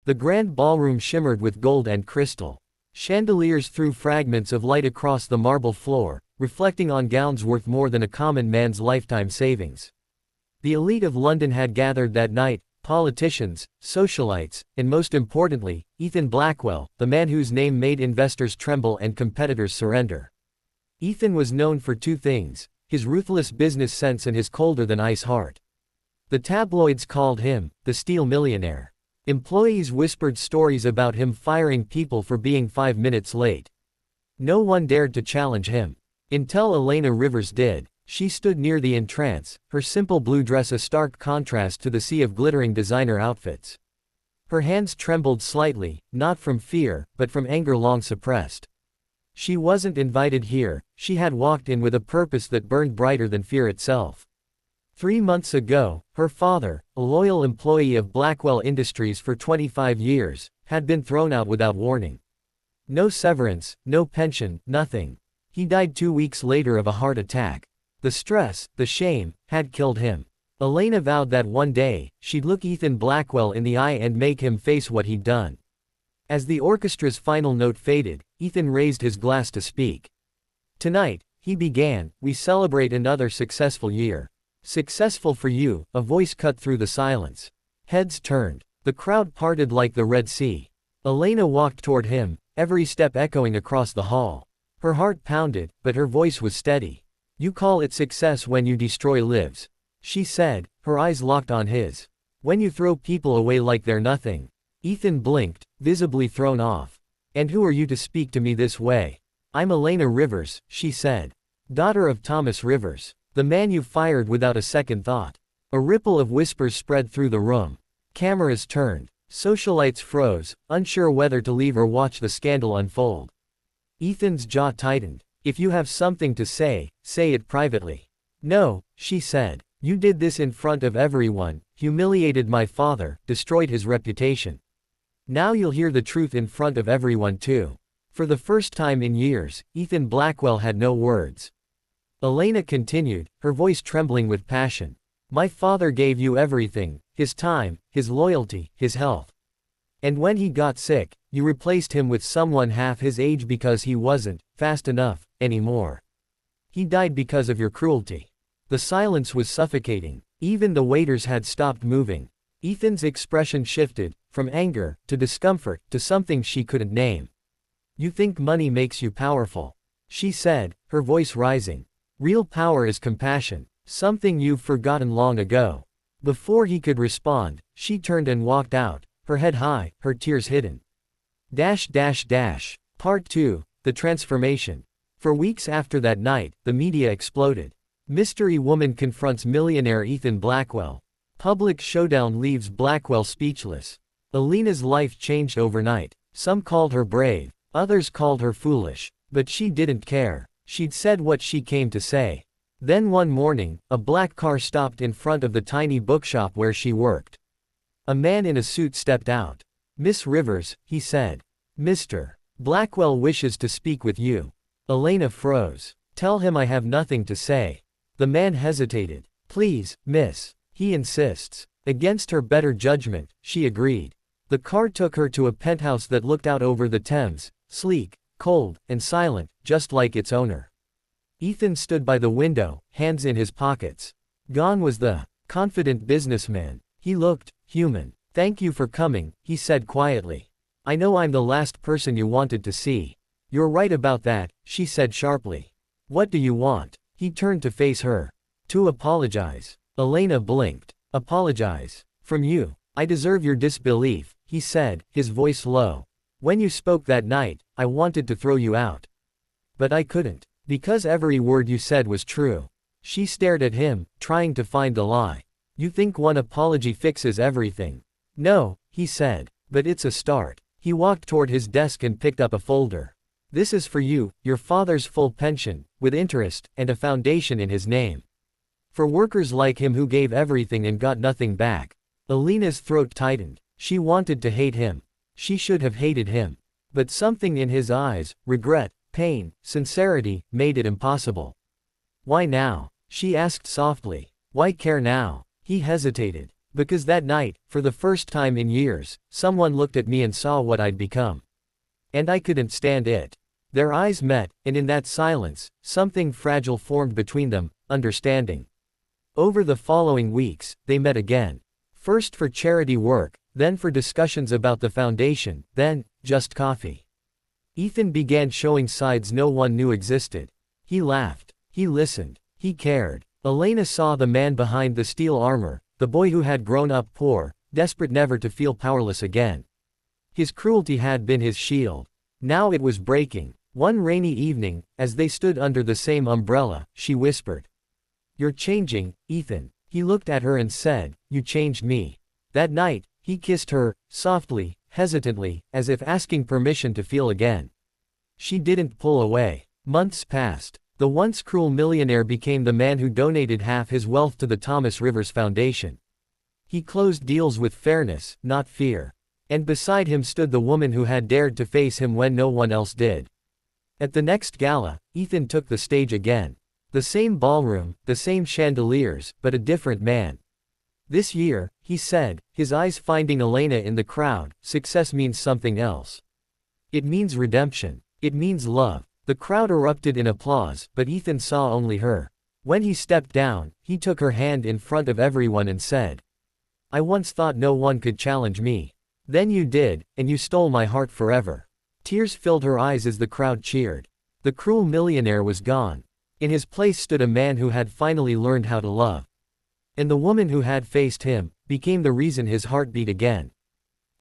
The grand ballroom shimmered with gold and crystal. Chandeliers threw fragments of light across the marble floor, reflecting on gowns worth more than a common man's lifetime savings. The elite of London had gathered that night: politicians, socialites, and most importantly, Ethan Blackwell, the man whose name made investors tremble and competitors surrender. Ethan was known for two things: his ruthless business sense and his colder-than-ice heart. The tabloids called him the Steel Millionaire. Employees whispered stories about him firing people for being 5 minutes late. No one dared to challenge him. Until Elena Rivers did. She stood near the entrance, her simple blue dress a stark contrast to the sea of glittering designer outfits. Her hands trembled slightly, not from fear, but from anger long suppressed. She wasn't invited here, she had walked in with a purpose that burned brighter than fear itself. 3 months ago, her father, a loyal employee of Blackwell Industries for 25 years, had been thrown out without warning. No severance, no pension, nothing. He died 2 weeks later of a heart attack. The stress, the shame, had killed him. Elena vowed that one day, she'd look Ethan Blackwell in the eye and make him face what he'd done. As the orchestra's final note faded, Ethan raised his glass to speak. "Tonight," he began, "we celebrate another successful year. Successful for you," a voice cut through the silence. Heads turned. The crowd parted like the Red Sea. Elena walked toward him, every step echoing across the hall. Her heart pounded, but her voice was steady. "You call it success when you destroy lives," she said, her eyes locked on his. "When you throw people away like they're nothing." Ethan blinked, visibly thrown off. "And who are you to speak to me this way?" "I'm Elena Rivers," she said. "Daughter of Thomas Rivers. The man you fired without a second thought." A ripple of whispers spread through the room. Cameras turned. Socialites froze, unsure whether to leave or watch the scandal unfold. Ethan's jaw tightened. "If you have something to say, say it privately." "No," she said. "You did this in front of everyone, humiliated my father, destroyed his reputation. Now you'll hear the truth in front of everyone too." For the first time in years, Ethan Blackwell had no words. Elena continued, her voice trembling with passion. "My father gave you everything: his time, his loyalty, his health. And when he got sick, you replaced him with someone half his age because he wasn't fast enough anymore. He died because of your cruelty." The silence was suffocating. Even the waiters had stopped moving. Ethan's expression shifted, from anger, to discomfort, to something she couldn't name. "You think money makes you powerful," she said, her voice rising. "Real power is compassion, something you've forgotten long ago." Before he could respond, she turned and walked out, her head high, her tears hidden. Part 2, The Transformation. For weeks after that night, the media exploded. Mystery woman confronts millionaire Ethan Blackwell. Public showdown leaves Blackwell speechless. Elena's life changed overnight. Some called her brave, others called her foolish, but she didn't care. She'd said what she came to say. Then one morning, a black car stopped in front of the tiny bookshop where she worked. A man in a suit stepped out. "Miss Rivers," he said. "Mr. Blackwell wishes to speak with you." Elena froze. "Tell him I have nothing to say." The man hesitated. "Please, miss. He insists." Against her better judgment, she agreed. The car took her to a penthouse that looked out over the Thames, sleek, cold, and silent, just like its owner. Ethan stood by the window, hands in his pockets. Gone was the confident businessman. He looked human. "Thank you for coming," he said quietly. "I know I'm the last person you wanted to see." "You're right about that," she said sharply. "What do you want?" He turned to face her. "To apologize." Elena blinked. "Apologize? From you? I deserve your disbelief," he said, his voice low. "When you spoke that night, I wanted to throw you out. But I couldn't. Because every word you said was true." She stared at him, trying to find the lie. "You think one apology fixes everything?" "No," he said. "But it's a start." He walked toward his desk and picked up a folder. "This is for you, your father's full pension, with interest, and a foundation in his name. For workers like him who gave everything and got nothing back." Elena's throat tightened. She wanted to hate him. She should have hated him. But something in his eyes, regret, pain, sincerity, made it impossible. "Why now?" she asked softly. "Why care now?" He hesitated. Because that night, for the first time in years, someone looked at me and saw what I'd become. And I couldn't stand it. Their eyes met, and in that silence, something fragile formed between them, understanding. Over the following weeks, they met again. First for charity work, then for discussions about the foundation, then, just coffee. Ethan began showing sides no one knew existed. He laughed. He listened. He cared. Elena saw the man behind the steel armor, the boy who had grown up poor, desperate never to feel powerless again. His cruelty had been his shield. Now it was breaking. One rainy evening, as they stood under the same umbrella, she whispered, "You're changing, Ethan." He looked at her and said, "You changed me." That night, he kissed her, softly, hesitantly, as if asking permission to feel again. She didn't pull away. Months passed. The once cruel millionaire became the man who donated half his wealth to the Thomas Rivers Foundation. He closed deals with fairness, not fear. And beside him stood the woman who had dared to face him when no one else did. At the next gala, Ethan took the stage again. The same ballroom, the same chandeliers, but a different man. This year, he said, his eyes finding Elena in the crowd, success means something else. It means redemption. It means love. The crowd erupted in applause, but Ethan saw only her. When he stepped down, he took her hand in front of everyone and said, "I once thought no one could challenge me. Then you did, and you stole my heart forever." Tears filled her eyes as the crowd cheered. The cruel millionaire was gone. In his place stood a man who had finally learned how to love. And the woman who had faced him, became the reason his heart beat again.